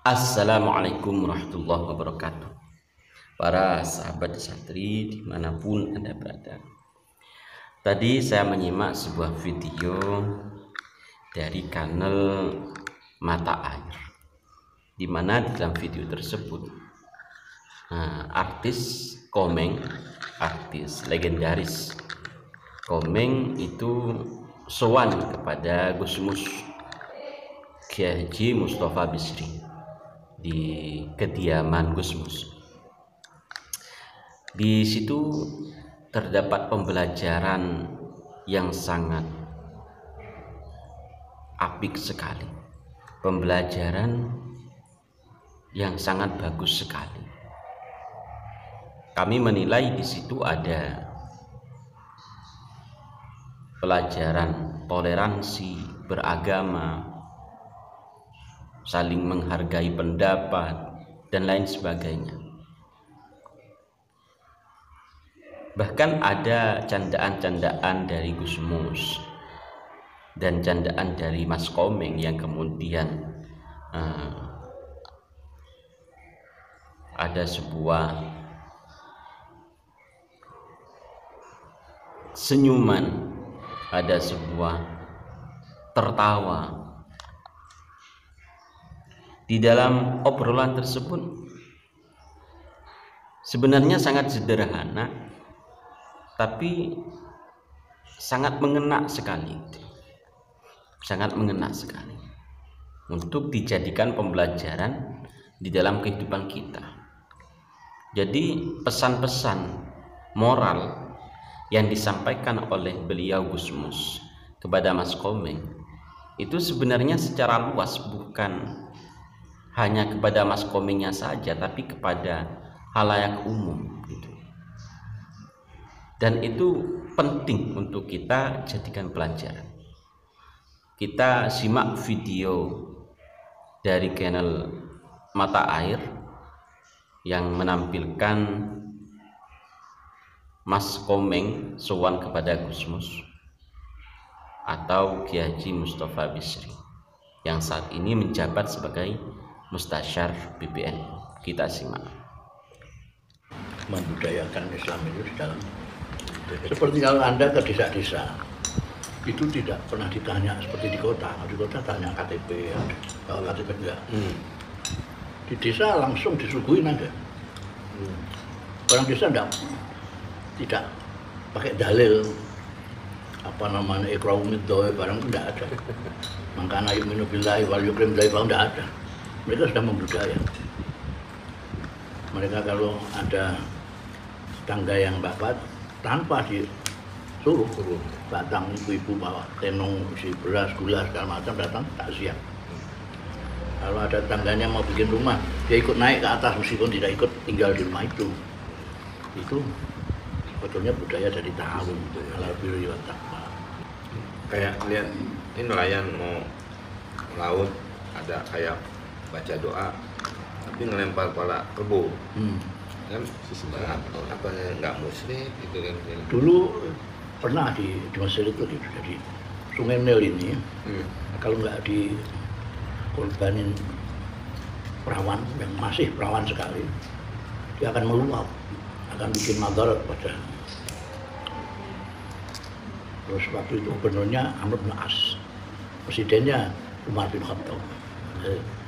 Assalamualaikum warahmatullahi wabarakatuh. Para sahabat santri dimanapun Anda berada. Tadi saya menyimak sebuah video dari kanal Mata Air, di mana di dalam video tersebut artis Komeng, artis legendaris Komeng itu sowan kepada Gusmus Kiai Haji Mustafa Bisri di kediaman Gusmus. Di situ terdapat pembelajaran yang sangat apik sekali, pembelajaran yang sangat bagus sekali. Kami menilai di situ ada pelajaran toleransi beragama, saling menghargai pendapat, dan lain sebagainya. Bahkan ada candaan-candaan dari Gusmus dan candaan dari Mas Komeng yang kemudian ada sebuah senyuman, ada sebuah tertawa. Di dalam obrolan tersebut sebenarnya sangat sederhana, tapi sangat mengena sekali, sangat mengena sekali untuk dijadikan pembelajaran di dalam kehidupan kita. Jadi pesan-pesan moral yang disampaikan oleh beliau Gusmus kepada Mas Komeng itu sebenarnya secara luas bukan hanya kepada Mas Komengnya saja, tapi kepada halayak umum gitu. Dan itu penting untuk kita jadikan pelajaran. Kita simak video dari channel Mata Air yang menampilkan Mas Komeng sowan kepada Gusmus atau Kiai Haji Mustafa Bisri yang saat ini menjabat sebagai Mustasyar BPN. Kita simak. Membudayakan Islam itu di dalam, seperti kalau Anda ke desa-desa itu tidak pernah ditanya seperti di kota. Di kota tanya KTP, kalau KTP enggak. Di desa langsung disuguhin aja. Orang desa tidak pakai dalil apa namanya ikraumid doa barang itu enggak ada. Mangkana yu'minu billahi wal yukrim billahi enggak ada. Mereka sudah membudaya. Mereka kalau ada tangga yang babat tanpa disuruh datang ibu-ibu bawa tenong isi beras, gula segala macam, datang takziah. Kalau ada tangganya mau bikin rumah, dia ikut naik ke atas meskipun tidak ikut tinggal di rumah itu. Itu sebetulnya budaya dari tahun halal birri wa taqwa. Kayak lihat ini nelayan mau laut ada kayak baca doa tapi ngelempar pala kebo kan apa nggak muslim gitu kan. Dulu pernah di Mesir itu jadi Sungai Nil ini kalau nggak dikorbanin perawan yang masih perawan sekali, dia akan meluap, akan bikin madarat pada. Terus waktu itu gubernurnya Amr bin As, presidennya Umar bin Khattab.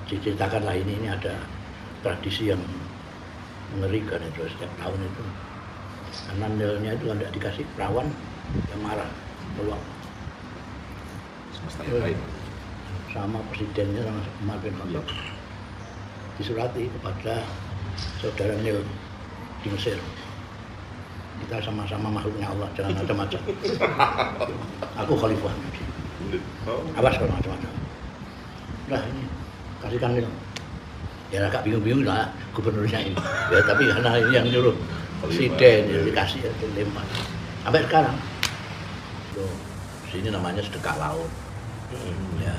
Diceritakanlah ini ada tradisi yang mengerikan itu setiap tahun itu, karena Nilnya itu tidak dikasih perawan yang marah keluar. Sama presidennya sama Umar bin Khattab disurati kepada saudara Nil di Mesir, kita sama-sama makhluknya Allah, jangan macam-macam. Aku khalifah, awas kalau macam-macam. Nah ini kasihkan Nil. Ya agak bingung-bingung lah gubernurnya ini. Ya tapi karena ini yang nyuruh presiden, ya dikasih ya dilempar. Sampai sekarang. Loh, sini namanya sedekah laut. Ya,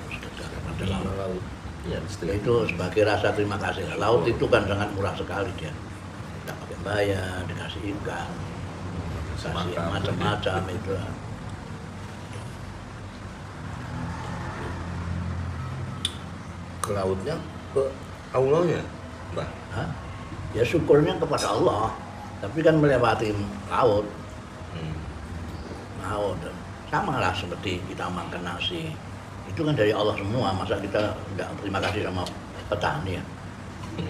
sedekah pada laut. Ya, setelah itu sebagai rasa terima kasih. Laut itu kan sangat murah sekali dia. Tidak pakai bayar, dikasih ikan, kasih macam-macam itu. Ke lautnya ke Allahnya, Mbah. Hah? Ya syukurnya kepada Allah, tapi kan melewati laut. Laut sama lah seperti kita makan nasi, itu kan dari Allah semua. Masa kita nggak terima kasih sama petani ya,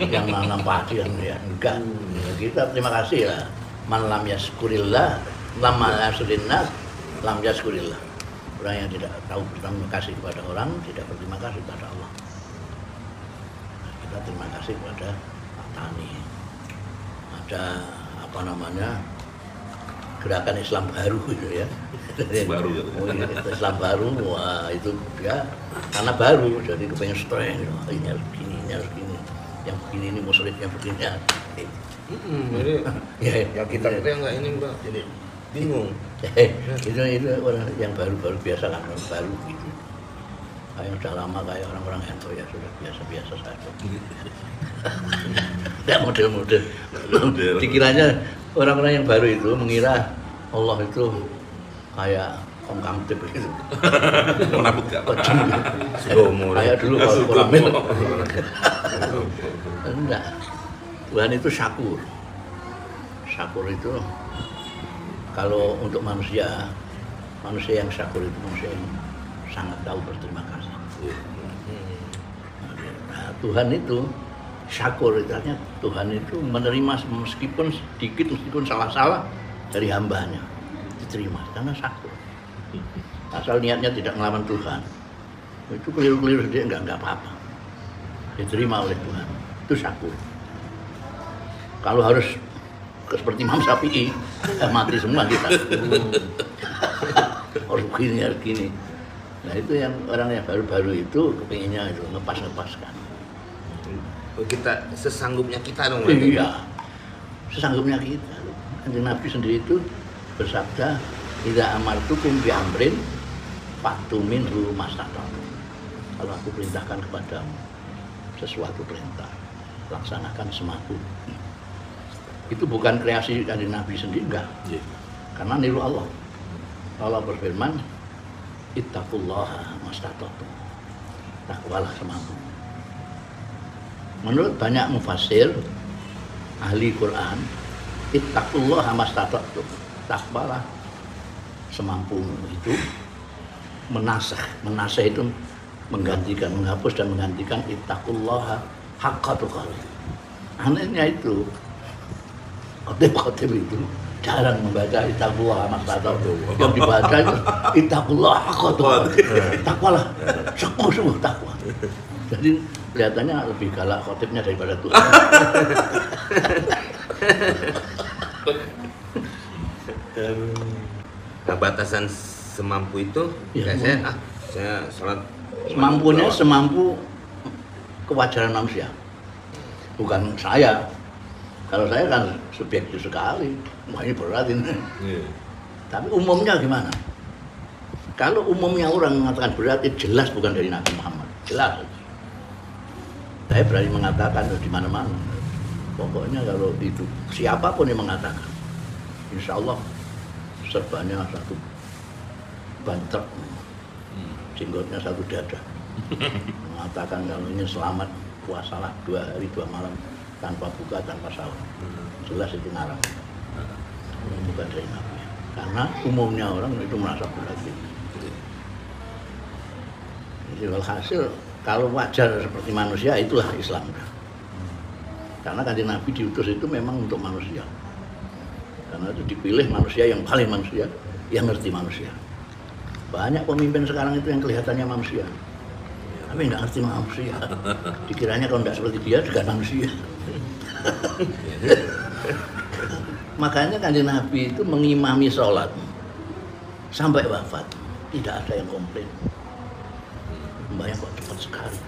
yang nanam padi kan ya enggak. Kita terima kasih lah. Man lam yaskurillah, lam yaskurillah, lam yaskurillah. Orang yang tidak tahu berterima kasih kepada orang, tidak berterima kasih kepada Allah. Nah, kita terima kasih kepada petani. Ada apa namanya, gerakan Islam baru gitu ya. Baru ya. Oh, iya, Islam baru, wah itu ya karena baru, jadi kepengen strength. Ini harus gini, ini harus gini. Yang begini ini musyrik, yang begini ya. Jadi Ya, yang kita nggak ini Mbak, jadi bingung. itu orang yang baru biasa kan, orang baru gitu. Kayak udah lama kayak orang-orang NU ya sudah biasa-biasa saja. Tidak model-model. Dikiranya orang-orang yang baru itu mengira Allah itu kayak Om Kamtip gitu. Menakut gak? Kayak dulu kalau Quramin. Enggak. Tuhan itu syakur. Syakur itu kalau untuk manusia yang syakur itu manusia yang sangat tahu berterima kasih. Nah, Tuhan itu syakur, itu artinya Tuhan itu menerima meskipun sedikit, meskipun salah-salah dari hambanya, diterima karena syakur. Asal niatnya tidak melawan Tuhan, itu keliru-keliru sedikit enggak apa-apa, diterima oleh Tuhan, itu syakur. Kalau harus seperti Imam Syafi'i, mati semua kita. Harus begini, harus gini. Nah itu yang orang yang baru-baru itu kepinginnya itu ngepas-ngepaskan. Kita sesanggupnya kita dong. Iya, sesanggupnya kita. Kanjeng Nabi sendiri itu bersabda, "Idza amartukum bi amrin fa'tu minhu mastata'tum." Kalau aku perintahkan kepadamu sesuatu perintah, laksanakan semampu. Itu bukan kreasi dari Nabi sendiri, enggak. Karena niru Allah. Allah berfirman, ittaqullaha mastata'tum. Takwalah semampu. Menurut banyak mufassir ahli Quran, ittaqullaha mastata'tum. Takwalah semampu itu menasah itu menggantikan, menghapus dan menggantikan ittaqullaha haqqa tuqatih. Anehnya itu khotib itu jarang membaca ittaqullah mastata'tum. Yang dibaca itu ittaqullah haqqa tuqatih. Takwalah sungguh-sungguh takwa. Jadi kelihatannya lebih galak khotibnya daripada Tuhan. Nah, batasan semampu itu Ya, kayak saya sholat semampunya semampu kewajaran manusia. Bukan saya. Kalau saya kan subjektif sekali, wah ini berat ini. Tapi umumnya gimana? Kalau umumnya orang mengatakan berat, itu jelas bukan dari Nabi Muhammad, jelas. Saya berani mengatakan di mana-mana. Pokoknya kalau itu siapapun yang mengatakan, insya Allah serbannya satu bantrek, jenggotnya satu dada. Mengatakan kalau ingin selamat puasalah 2 hari 2 malam. Tanpa buka, tanpa sahur, jelas itu ngarang. Bukan dari Nabi. Karena umumnya orang itu merasa berat. Jadi hasil kalau wajar seperti manusia itulah Islam. Karena kanjeng Nabi diutus itu memang untuk manusia. Karena itu dipilih manusia yang paling manusia, yang ngerti manusia. Banyak pemimpin sekarang itu yang kelihatannya manusia, tapi nggak ngerti manusia. Dikiranya kalau nggak seperti dia juga manusia. Makanya kanjeng Nabi itu mengimami sholat sampai wafat, tidak ada yang komplain. Sembahyang kok cepat sekali,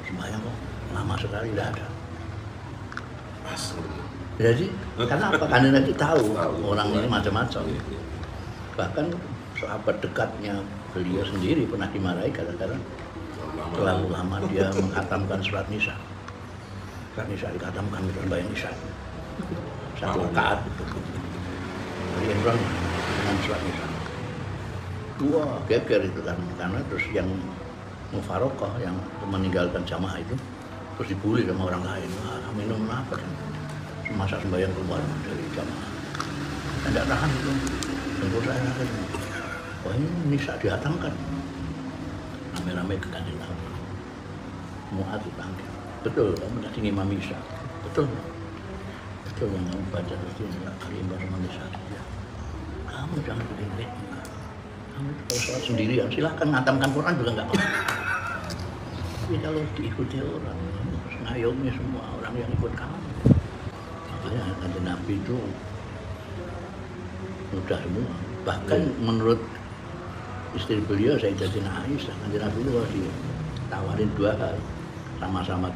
sembahyang kok lama sekali, tidak ada. Jadi karena apa? Kanjeng Nabi tahu orang ini macam-macam. Bahkan sahabat dekatnya beliau sendiri pernah dimarahi gara-gara terlalu lama dia menghatamkan surat Nisa. Surat Nisa dikhatamkan sembahyang Isya. 1 rakaat itu. Ali Imran dengan surat Nisa. Dua geger itu kan, karena terus yang mufarokah yang meninggalkan jamaah itu terus dibully sama orang lain. Wah, minum apa kan? Masa sembahyang keluar dari jamaah. Saya tidak tahan itu. Terus saya kan, wah ini nisa dihatangkan. Rame-rame ke kanjeng Nabi. Mu'ad dipanggil. Betul, kamu tadi ngimam Isa. Betul. Betul yang kamu baca terus ini kalimah sama Nisa. Ya. Kamu jangan begini. Kamu kalau sholat sendirian, silahkan ngatamkan Quran juga nggak apa-apa. Tapi kalau diikuti orang, kamu harus ngayomi semua orang yang ikut kamu. Makanya kanjeng Nabi itu mudah semua. Bahkan menurut istri beliau Sayyidatina Aisyah, kanjeng Nabi itu ditawarin 2 hal, sama-sama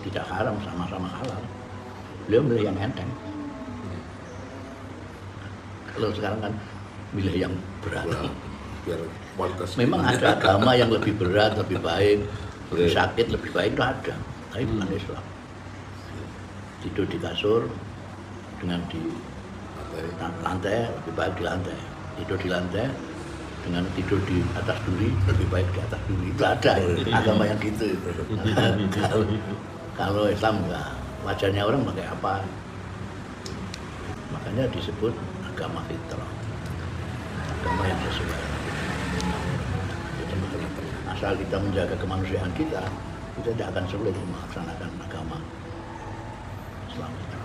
tidak haram, sama-sama halal. Beliau milih yang enteng. Kalau sekarang kan milih yang berat. Biar Memang ada agama yang lebih berat, lebih baik, lebih sakit, lebih baik itu ada. Tapi bukan Islam. Tidur di kasur dengan di lantai lebih baik di lantai. Tidur di lantai dengan tidur di atas duri lebih baik di atas duri. Itu ada agama yang gitu. Kalau Islam enggak, wajarnya orang pakai apa? Makanya disebut agama fitrah, agama yang sesuai. Jadi asal kita menjaga kemanusiaan kita tidak akan sulit melaksanakan agama Islam itu.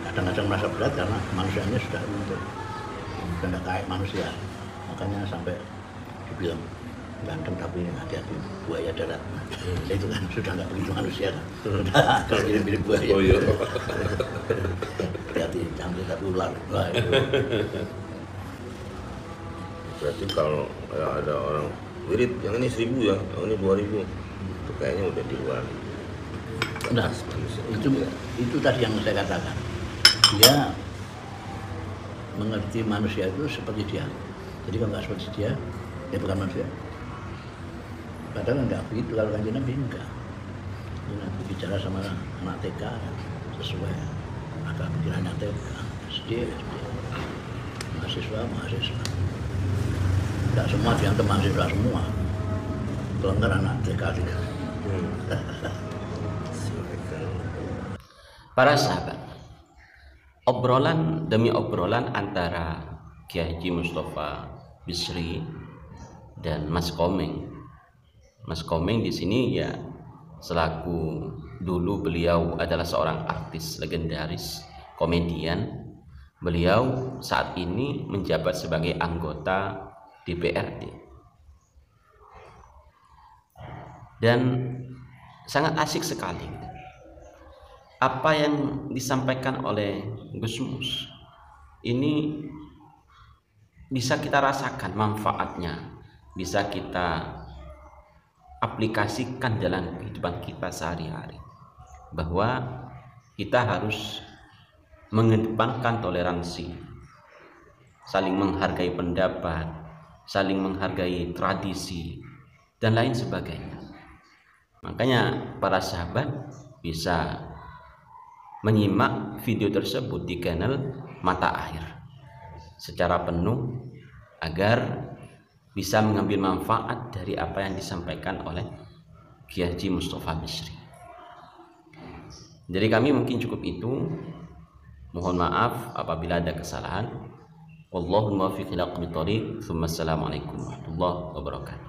Kadang-kadang merasa berat karena kemanusiaannya sudah runtuh, sudah tidak kayak manusia. Makanya sampai dibilang ganteng tapi hati-hati buaya darat. Itu kan sudah nggak begitu manusia kan. Kalau mirip-mirip buaya. Oh iya. Hati-hati cantik tapi ular. Berarti kalau ada orang wirid yang ini 1000 ya, yang ini 2000, itu kayaknya udah di luar. Nah, itu tadi yang saya katakan. Dia mengerti manusia itu seperti dia. Jadi kalau nggak seperti dia bukan manusia. Padahal enggak begitu, kalau kanjeng Nabi enggak. Nabi bicara sama anak TK sesuai akal pikirannya TK, SD, mahasiswa. Enggak semua diantar mahasiswa semua. Pelanggar anak TK juga. Para sahabat, obrolan demi obrolan antara Kiai Haji Mustafa Bisri dan Mas Komeng. Mas Komeng di sini ya selaku dulu beliau adalah seorang artis legendaris, komedian. Beliau saat ini menjabat sebagai anggota DPRD. Dan sangat asik sekali apa yang disampaikan oleh Gus Mus. Ini bisa kita rasakan manfaatnya, bisa kita aplikasikan dalam kehidupan kita sehari-hari, bahwa kita harus mengedepankan toleransi, saling menghargai pendapat, saling menghargai tradisi dan lain sebagainya. Makanya para sahabat bisa menyimak video tersebut di channel Mata Air secara penuh agar bisa mengambil manfaat dari apa yang disampaikan oleh Kiai Haji Mustafa Bisri. Jadi kami mungkin cukup itu. Mohon maaf apabila ada kesalahan. Wallahul muwaffiq ila aqwamit thoriq. Assalamualaikum warahmatullahi wabarakatuh.